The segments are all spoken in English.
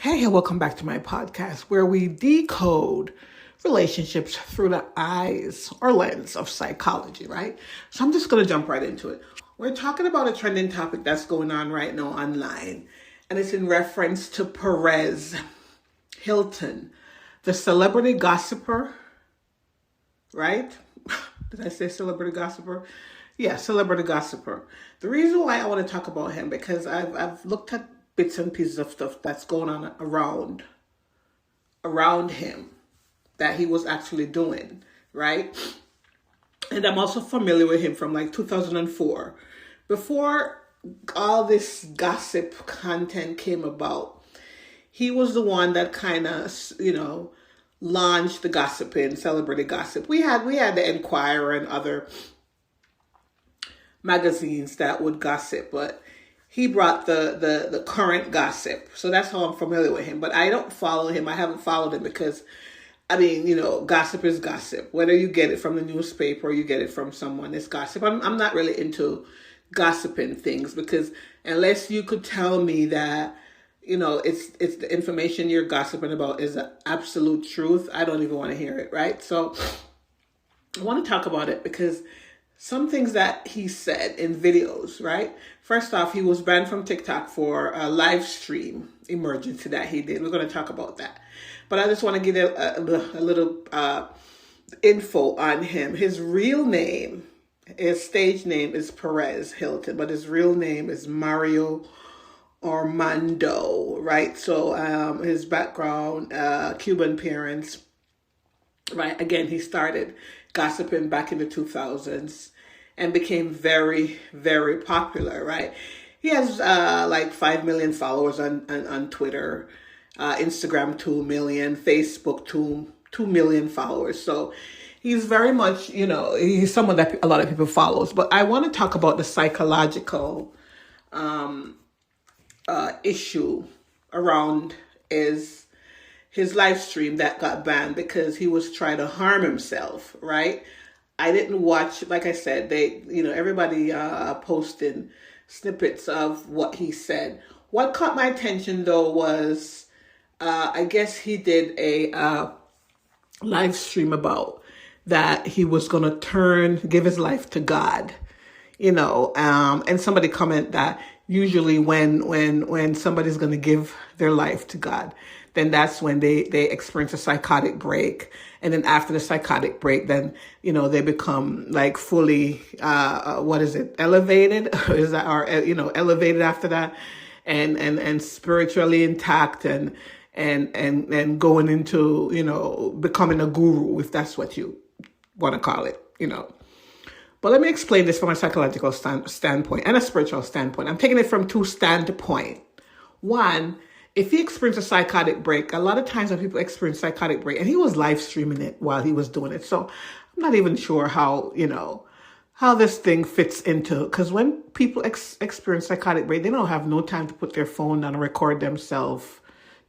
Hey, welcome back to my podcast where we decode relationships through the eyes or lens of psychology, right? So I'm just going to jump right into it. We're talking about a trending topic that's going on right now online, and it's in reference to Perez, Hilton, the celebrity gossiper, right? Did I say celebrity gossiper? Yeah, celebrity gossiper. The reason why I want to talk about him, because I've looked at bits and pieces of stuff that's going on around him that he was actually doing, right? And I'm also familiar with him from like 2004. Before all this gossip content came about, he was the one that kind of, launched the gossiping, celebrity gossip. We had the Enquirer and other magazines that would gossip, but he brought the current gossip. So that's how I'm familiar with him. But I don't follow him. I haven't followed him because, gossip is gossip. Whether you get it from the newspaper or you get it from someone, it's gossip. I'm not really into gossiping things because unless you could tell me that, it's the information you're gossiping about is the absolute truth, I don't even want to hear it, right? So I want to talk about it because some things that he said in videos, right? First off, he was banned from TikTok for a live stream emergency that he did. We're going to talk about that. But I just want to give you a little info on him. His real name, his stage name is Perez Hilton, but his real name is Mario Armando, right? So his background, Cuban parents, right? Again, he started gossiping back in the 2000s and became very, very popular, right? He has like 5 million followers on Twitter, Instagram 2 million, Facebook 2 million followers. So he's very much, he's someone that a lot of people follows. But I want to talk about the psychological issue around his live stream that got banned because he was trying to harm himself, right? I didn't watch, like I said, everybody posted snippets of what he said. What caught my attention though was, I guess he did a live stream about that he was going to give his life to God, and somebody comment that usually when somebody's going to give their life to God, then that's when they experience a psychotic break. And then after the psychotic break, then, they become like fully, elevated? Elevated after that and spiritually intact and going into, becoming a guru, if that's what you want to call it, But let me explain this from a psychological standpoint and a spiritual standpoint. I'm taking it from two standpoints. One, if he experienced a psychotic break, a lot of times when people experience psychotic break, and he was live streaming it while he was doing it. So I'm not even sure how this thing fits into, because when people experience psychotic break, they don't have no time to put their phone down and record themselves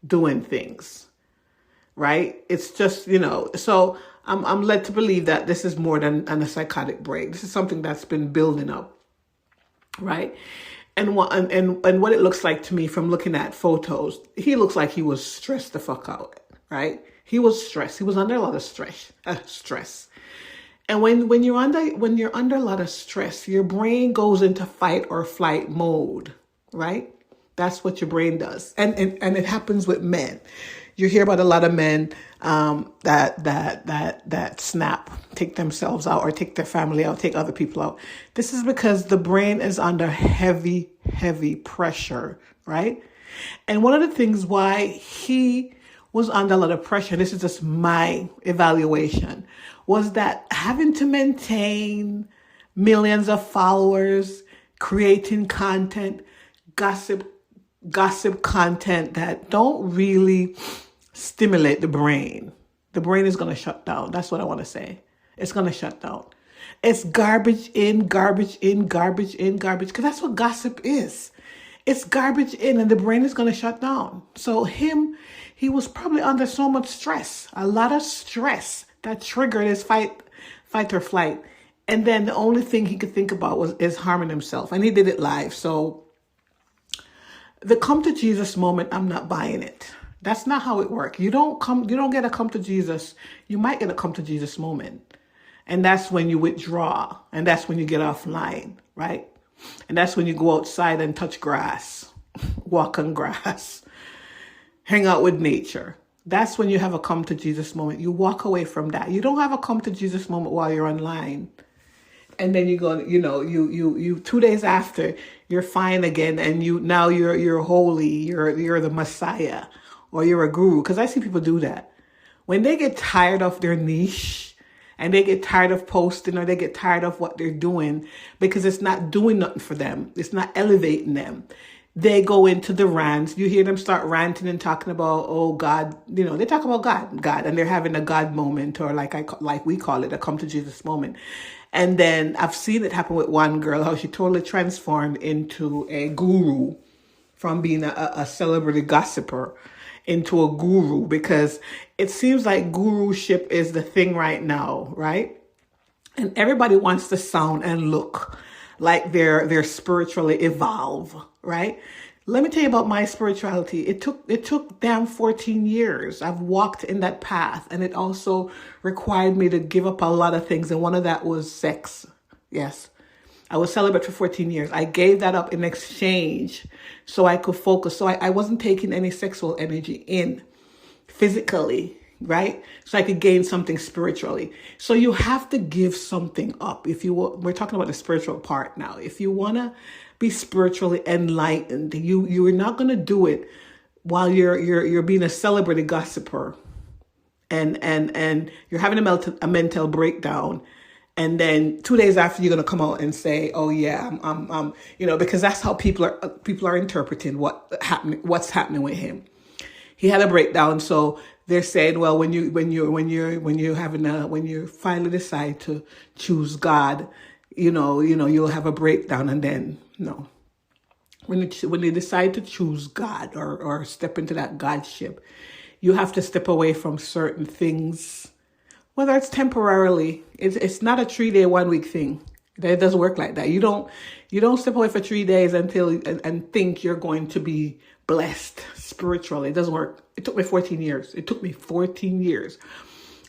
doing things, right? It's just, so I'm led to believe that this is more than a psychotic break. This is something that's been building up, right? And what it looks like to me from looking at photos, he looks like he was stressed the fuck out, right? He was stressed. He was under a lot of stress. And when you're under a lot of stress, your brain goes into fight or flight mode, right? That's what your brain does, and it happens with men. You hear about a lot of men that snap, take themselves out or take their family out, take other people out. This is because the brain is under heavy, heavy pressure, right? And one of the things why he was under a lot of pressure, this is just my evaluation, was that having to maintain millions of followers, creating content, gossip content that don't really stimulate the brain. The brain is going to shut down. That's what I want to say. It's going to shut down. It's garbage in, garbage in, garbage in, garbage. Because that's what gossip is. It's garbage in and the brain is going to shut down. So he was probably under so much stress, a lot of stress that triggered his fight or flight. And then the only thing he could think about is harming himself. And he did it live. So the come to Jesus moment, I'm not buying it, That's not how it works. You don't get a come to Jesus. You might get a come to Jesus moment. And that's when you withdraw. And that's when you get offline, right? And that's when you go outside and touch grass, walk on grass, hang out with nature. That's when you have a come to Jesus moment. You walk away from that. You don't have a come to Jesus moment while you're online. And then you go, you 2 days after, you're fine again, and you're holy, you're the Messiah, or you're a guru. Because I see people do that. When they get tired of their niche, and they get tired of posting, or they get tired of what they're doing, because it's not doing nothing for them, it's not elevating them, they go into the rants. You hear them start ranting and talking about, oh God, they talk about God, and they're having a God moment, or like we call it, a come to Jesus moment. And then I've seen it happen with one girl, how she totally transformed into a guru from being a celebrity gossiper into a guru, because it seems like guruship is the thing right now, right? And everybody wants to sound and look like they're spiritually evolved, right? Let me tell you about my spirituality. It took damn 14 years. I've walked in that path, and it also required me to give up a lot of things. And one of that was sex. Yes. I was celibate for 14 years. I gave that up in exchange so I could focus. So I wasn't taking any sexual energy in physically, right? So I could gain something spiritually. So you have to give something up. We're talking about the spiritual part now. If you want to be spiritually enlightened, you are not going to do it while you're being a celebrity gossiper and you're having a mental breakdown. And then 2 days after, you're going to come out and say, "Oh yeah, I'm because that's how people are interpreting what's happening with him. He had a breakdown, so they're saying, well, when you finally decide to choose God, you'll have a breakdown, and then no." When you decide to choose God or step into that Godship, you have to step away from certain things. Whether it's temporarily, it's not a 3-day, 1 week thing. It doesn't work like that. You don't step away for 3 days and think you're going to be blessed spiritually. It doesn't work. It took me 14 years. It took me 14 years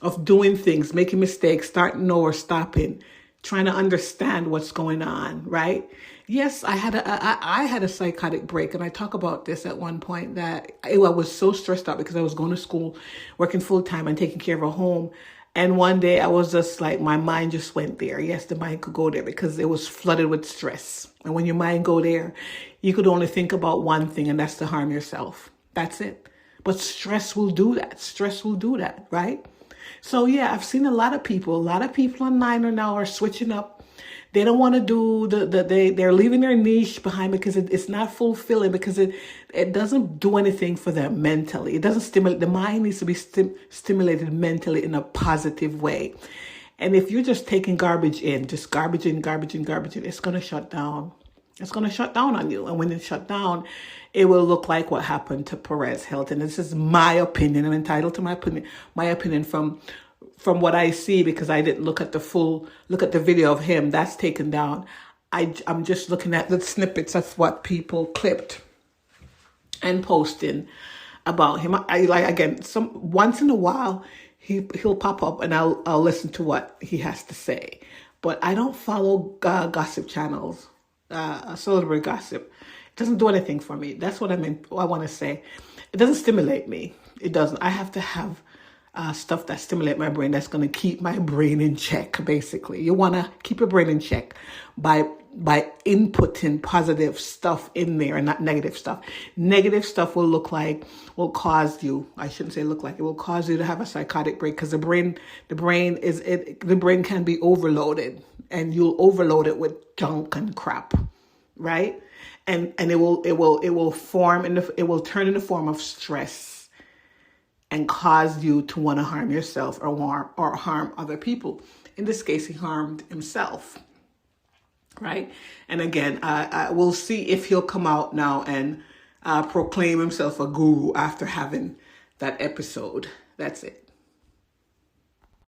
of doing things, making mistakes, starting over, stopping, trying to understand what's going on, right? Yes, I had a psychotic break, and I talk about this at one point that I was so stressed out because I was going to school, working full time, and taking care of a home. And one day I was just like, my mind just went there. Yes, the mind could go there because it was flooded with stress. And when your mind go there, you could only think about one thing, and that's to harm yourself. That's it. But stress will do that. Stress will do that, right? So yeah, I've seen a lot of people online now are switching up. They don't want to do they're leaving their niche behind because it's not fulfilling, because it doesn't do anything for them mentally. It doesn't stimulate. The mind needs to be stimulated mentally in a positive way. And if you're just taking garbage in, just garbage in, it's going to shut down. It's going to shut down on you. And when it shut down, it will look like what happened to Perez Hilton. This is my opinion. I'm entitled to my opinion from what I see, because I didn't look at the video of him. That's taken down. I'm just looking at the snippets of what people clipped and posting about him. Once in a while he'll pop up and I'll listen to what he has to say. But I don't follow gossip channels, celebrity gossip. It doesn't do anything for me. That's what I want to say. It doesn't stimulate me. It doesn't. I have to have stuff that stimulate my brain, that's going to keep my brain in check, basically. You want to keep your brain in check by inputting positive stuff in there and not negative stuff. Negative stuff will cause you to have a psychotic break, because the brain can be overloaded, and you'll overload it with junk and crap, right? And it will turn in the form of stress and cause you to want to harm yourself or harm other people. In this case, he harmed himself, right? And again, we'll see if he'll come out now and proclaim himself a guru after having that episode. That's it.